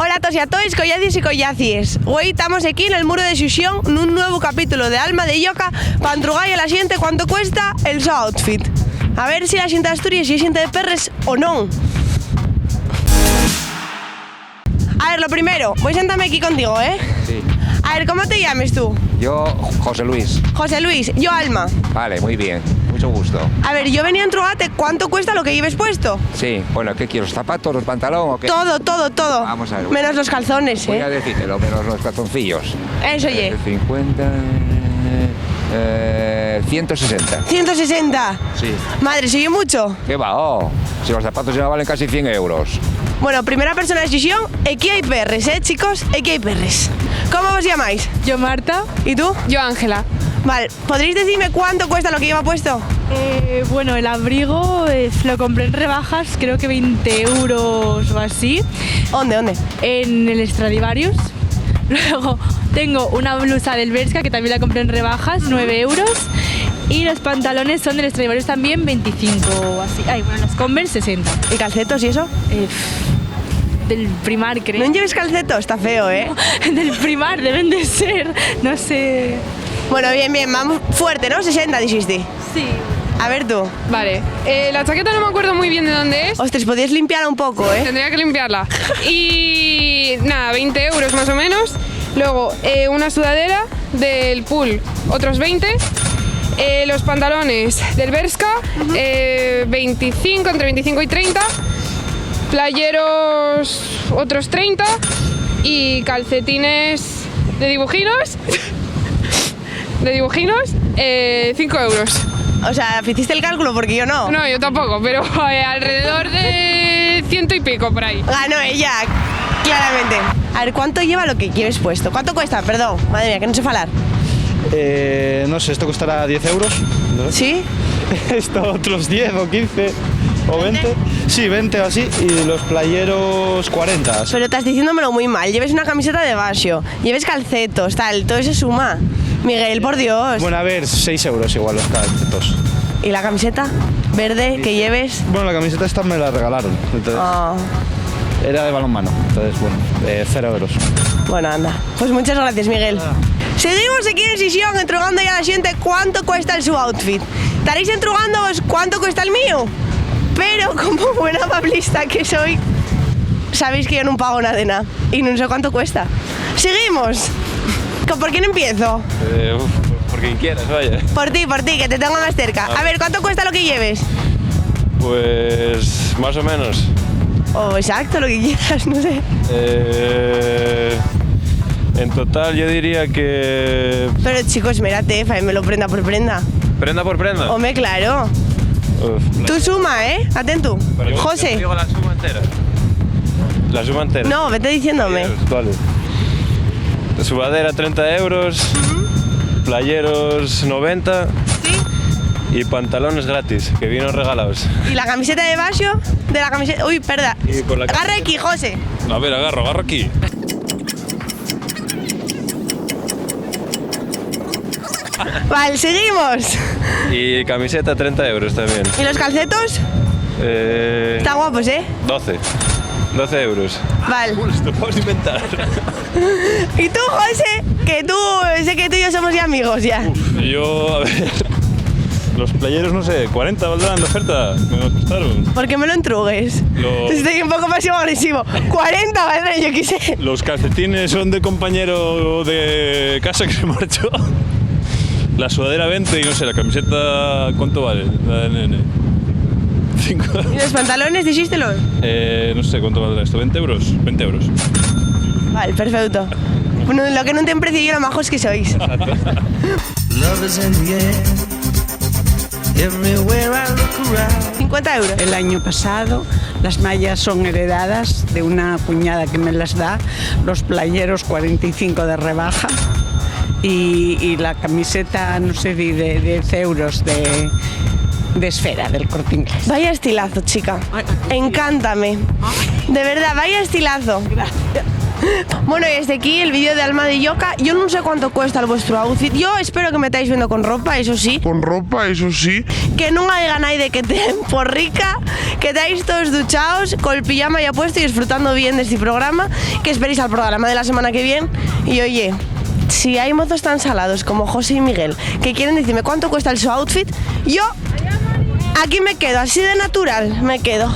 Hola a tots i a tots, collacis i collacies. Hoy estamos aquí en el muro de Xuxión en un nuevo capítulo de Alma de Lloca para entregar a la xente cuánto cuesta el seu outfit. A ver si la xente de Asturias y xente de Perres o non. A ver, lo primero, voy a sentarme aquí contigo, ¿eh? Sí. A ver, ¿cómo te llames tú? Yo, José Luis. José Luis, yo Alma. Vale, muy bien. Mucho gusto. A ver, yo venía a entregarte cuánto cuesta lo que lleves puesto. Sí, bueno, ¿qué quiero? ¿Los zapatos, los pantalones o qué? Todo, todo, todo. Vamos a ver. Menos los calzones, Voy a ¿eh? decírtelo, menos los calzoncillos. Eso, oye. 50... 160. 160. Sí. Madre, ¿se oye mucho? ¿Qué va? Oh, si los zapatos ya valen casi 100 euros. Bueno, primera persona de Xuxión, aquí hay perres, chicos, aquí hay perres. ¿Cómo os llamáis? Yo Marta. ¿Y tú? Yo Ángela. Vale, ¿podréis decirme cuánto cuesta lo que lleva puesto? Bueno, el abrigo lo compré en rebajas, creo que 20 euros o así, ¿Dónde? en el Stradivarius. Luego tengo una blusa del Bershka que también la compré en rebajas, 9 euros. Y los pantalones son del Stradivarius también, 25 o así. Ay, bueno, los Converse 60. ¿Y calcetos y eso? Del Primar, creo. ¿No lleves calcetos? Está feo, ¿eh? Del Primar deben de ser, no sé. Bueno, bien, vamos fuerte, ¿no? 60 dijiste. Sí. A ver tú. Vale, la chaqueta no me acuerdo muy bien de dónde es. Ostras, podías limpiarla un poco, ¿eh? Tendría que limpiarla. Y nada, 20 euros más o menos. Luego, una sudadera del Pool, otros 20. Los pantalones del Bershka, 25, entre 25 y 30. Playeros, otros 30. Y calcetines de dibujinos. 5 euros. O sea, ¿hiciste el cálculo? Porque yo no. No, yo tampoco, pero alrededor de 100 y pico por ahí. Ganó ella, claramente. A ver, ¿cuánto lleva lo que lleves puesto? ¿Cuánto cuesta? Perdón, madre mía, que no sé falar. No sé, esto costará 10 euros, ¿no? ¿Sí? Esto otros 10 o 15 o 20. Sí, 20 o así. Y los playeros 40. Pero estás diciéndomelo muy mal. Lleves una camiseta de Basio, lleves calcetos, tal, todo eso suma. Miguel, por Dios. Bueno, a ver, 6 euros igual los calcetos. ¿Y la camiseta verde que lleves? Bueno, la camiseta esta me la regalaron. Entonces, era de balonmano. Entonces, bueno, 0 euros. Bueno, anda. Pues muchas gracias, Miguel. Seguimos aquí en Xuxión entregando ya a la gente cuánto cuesta el su outfit. Estaréis entregándoos cuánto cuesta el mío. Pero como buena pablista que soy, sabéis que yo no pago nada de nada. Y no sé cuánto cuesta. Seguimos. ¿Por quién empiezo? Por quien quieras, vaya. Por ti, que te tengo más cerca. A ver, ¿cuánto cuesta lo que lleves? Pues más o menos. O exacto, lo que quieras, no sé. En total yo diría que... Pero chicos, mírate, me lo prenda por prenda. ¿Prenda por prenda? Hombre, claro. Tú suma, ¿eh? Atento. Pero José. yo digo la suma entera. La suma entera. No, vete diciéndome. Vale. Sudadera 30 euros, playeros 90 y pantalones gratis, que vino regalados. ¿Y la camiseta de Basio? De la camiseta... Uy, perdón. Agarra aquí, José. A ver, agarro aquí. Vale, seguimos. Y camiseta 30 euros también. ¿Y los calcetos? Están guapos, ¿eh? 12 euros. Vale. Lo puedes inventar. ¿Y tú, José? Que tú, sé que tú y yo somos ya amigos, ya. Yo, a ver, los playeros, no sé, 40 valdrán de oferta, me costaron. ¿Por qué me lo entrugues? Estoy un poco pasivo-agresivo. 40 valdrán, yo qué sé. Los calcetines son de compañero de casa que se marchó. La sudadera 20 y no sé, la camiseta, ¿cuánto vale? La de nene. 5. ¿Y los pantalones, dijístelos? No sé, ¿cuánto valdrá esto? ¿20 euros? 20 euros. Vale, perfecto. Bueno, lo que no te precio yo, lo majos que sois. 50 euros. El año pasado las mallas son heredadas de una cuñada que me las da, los playeros 45 de rebaja y la camiseta, no sé, de 10 euros de Esfera, del Corte Inglés. Vaya estilazo, chica. Encántame. De verdad, vaya estilazo. Bueno, y desde aquí el vídeo de Alma de Yoka. Yo no sé cuánto cuesta el vuestro outfit. Yo espero que me estáis viendo con ropa, eso sí. Con ropa, eso sí. Que no haya nadie que te por rica, que estáis todos duchados, con el pijama ya puesto y disfrutando bien de este programa. Que esperéis al programa de la semana que viene. Y oye, si hay mozos tan salados como José y Miguel que quieren decirme cuánto cuesta su outfit, yo aquí me quedo, así de natural me quedo.